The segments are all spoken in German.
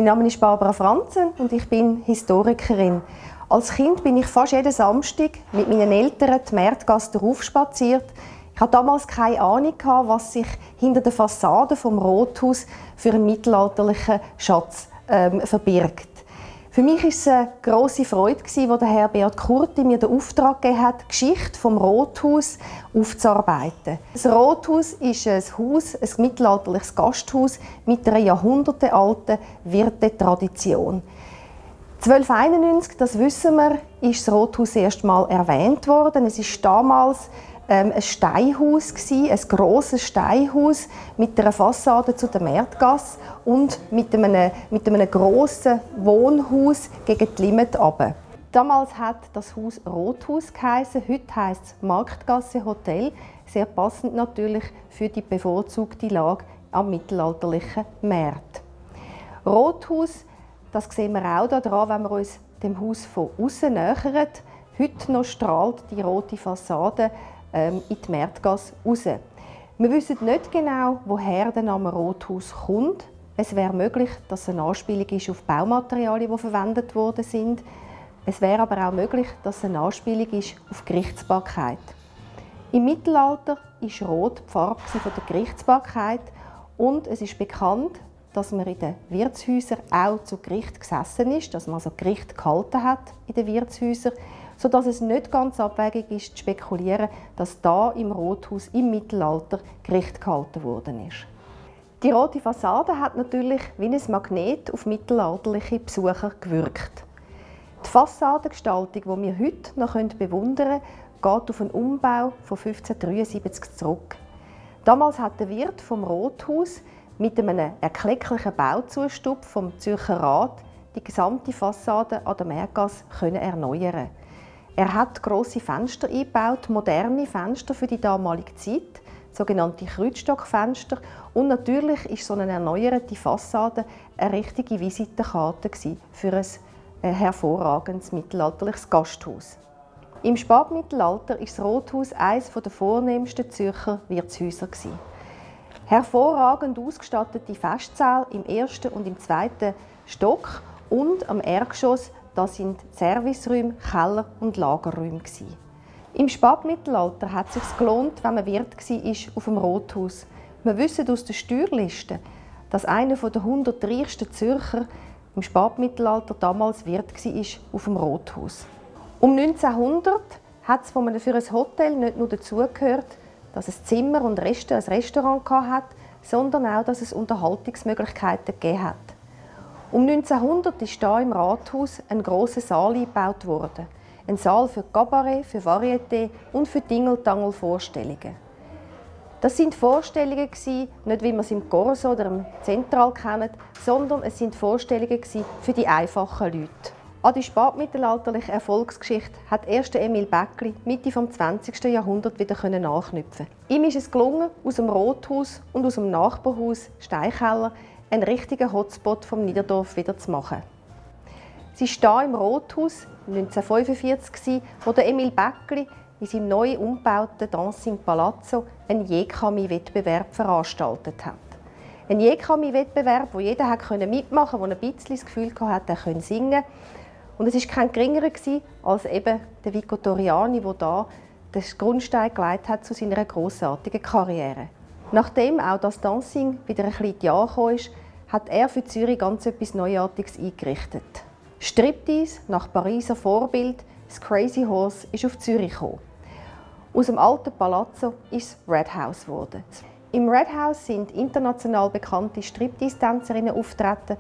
Mein Name ist Barbara Franzen und ich bin Historikerin. Als Kind bin ich fast jeden Samstag mit meinen Eltern die Märtgasse heraufspaziert. Ich hatte damals keine Ahnung, was sich hinter der Fassade des Rothaus für einen mittelalterlichen Schatz verbirgt. Für mich war es eine grosse Freude, als der Herr Beat Kurti mir den Auftrag gegeben hat, die Geschichte des Rothaus aufzuarbeiten. Das Rothaus ist ein Haus, ein mittelalterliches Gasthaus mit einer jahrhundertealten Wirtetradition. 1291, das wissen wir, ist das Rothaus erstmals erwähnt worden. Es war damals ein Steinhaus, ein grosses Steinhaus mit einer Fassade zu der Märtgasse und mit einem grossen Wohnhaus gegen die Limmat runter. Damals hat das Haus Rothaus geheissen, heute heisst es Marktgasse Hotel. Sehr passend natürlich für die bevorzugte Lage am mittelalterlichen Markt. Rothaus, das sehen wir auch daran, wenn wir uns dem Haus von außen nähern. Heute noch strahlt die rote Fassade in die Märtgasse raus. Wir wissen nicht genau, woher der Name Rothaus kommt. Es wäre möglich, dass es eine Anspielung ist auf Baumaterialien, die verwendet worden sind. Es wäre aber auch möglich, dass es eine Anspielung ist auf Gerichtsbarkeit. Im Mittelalter war Rot die Farbe der Gerichtsbarkeit und es ist bekannt, dass man in den Wirtshäusern auch zu Gericht gesessen ist, dass man also Gericht gehalten hat in den Wirtshäusern, sodass es nicht ganz abwegig ist, zu spekulieren, dass da im Rothaus im Mittelalter Gericht gehalten worden ist. Die rote Fassade hat natürlich wie ein Magnet auf mittelalterliche Besucher gewirkt. Die Fassadengestaltung, die wir heute noch bewundern können, geht auf einen Umbau von 1573 zurück. Damals hat der Wirt vom Rothaus mit einem erklecklichen Bauzustupf vom Zürcher Rat die gesamte Fassade an der Märtgasse erneuern. Er hat grosse Fenster eingebaut, moderne Fenster für die damalige Zeit, sogenannte Kreuzstockfenster. Und natürlich ist so eine erneuerte Fassade eine richtige Visitenkarte für ein hervorragendes mittelalterliches Gasthaus. Im Spätmittelalter war das Rothaus eines der vornehmsten Zürcher Wirtshäuser. Hervorragend ausgestattete Festsäle im ersten und im zweiten Stock und am Erdgeschoss das sind Serviceräume, Keller und Lagerräume. Im Spätmittelalter hat es sich gelohnt, wenn man Wirt war auf dem Rothaus. Wir wissen aus den Steuerlisten, dass einer der 100 reichsten Zürcher im Spätmittelalter damals Wirt war auf dem Rothaus. Um 1900 hat es für ein Hotel nicht nur dazugehört, dass es Zimmer und ein Restaurant hatte, sondern auch, dass es Unterhaltungsmöglichkeiten gegeben hat. Um 1900 ist hier im Rathaus ein grosser Saal eingebaut worden. Ein Saal für Kabarett, für Varieté und für Tingeltangel-Vorstellungen. Das sind Vorstellungen, nicht wie man es im Corso oder im Zentral kennt, sondern es sind Vorstellungen für die einfachen Leute. An die spätmittelalterliche Erfolgsgeschichte hat erst Emil Bäckli Mitte des 20. Jahrhunderts wieder anknüpfen. Ihm ist es gelungen, aus dem Rothaus und aus dem Nachbarhaus Steinkeller einen richtigen Hotspot vom Niederdorf wieder zu machen. Es war hier im Rothaus 1945, wo Emil Bäckli in seinem neu umgebauten Dancing Palazzo einen Jekami-Wettbewerb veranstaltet hat. Ein Jekami-Wettbewerb, wo jeder mitmachen konnte, der ein bisschen das Gefühl hatte, er könne singen. Und es war kein geringerer als eben der Vico Toriani, der da den Grundstein gelegt hat zu seiner grossartigen Karriere. Nachdem auch das Dancing wieder ein bisschen in die Jahre gekommen ist, hat er für Zürich ganz etwas Neuartiges eingerichtet. Striptease nach Pariser Vorbild, das Crazy Horse ist auf Zürich gekommen. Aus dem alten Palazzo ist das Red House geworden. Im Red House sind international bekannte Striptease-Tänzerinnen auftreten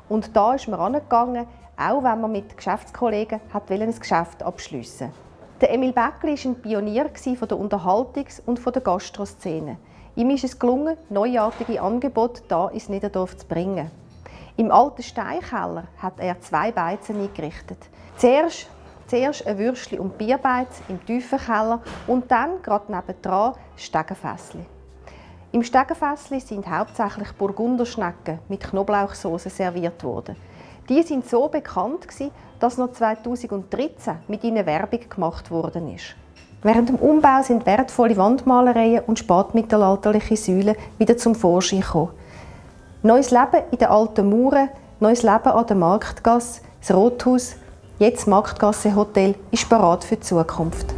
und da ist man angegangen, auch wenn man mit Geschäftskollegen ein Geschäft abschliessen wollte. Der Emil Bäckli war ein Pionier der Unterhaltungs- und der Gastroszene. Ihm ist es gelungen, neuartige Angebote hier ins Niederdorf zu bringen. Im alten Steinkeller hat er 2 Beizen eingerichtet. Zuerst ein Würstchen- und Bierbeiz im tiefen Keller und dann, gerade nebendran, das Stegenfässli. Im Stegenfässli sind hauptsächlich Burgunderschnecken mit Knoblauchsoße serviert worden. Die sind so bekannt, dass noch 2013 mit ihnen Werbung gemacht worden ist. Während dem Umbau sind wertvolle Wandmalereien und spätmittelalterliche Säulen wieder zum Vorschein gekommen. Neues Leben in den alten Mauern neues Leben an der Marktgasse, das Rothaus, jetzt Marktgasse Hotel, ist bereit für die Zukunft.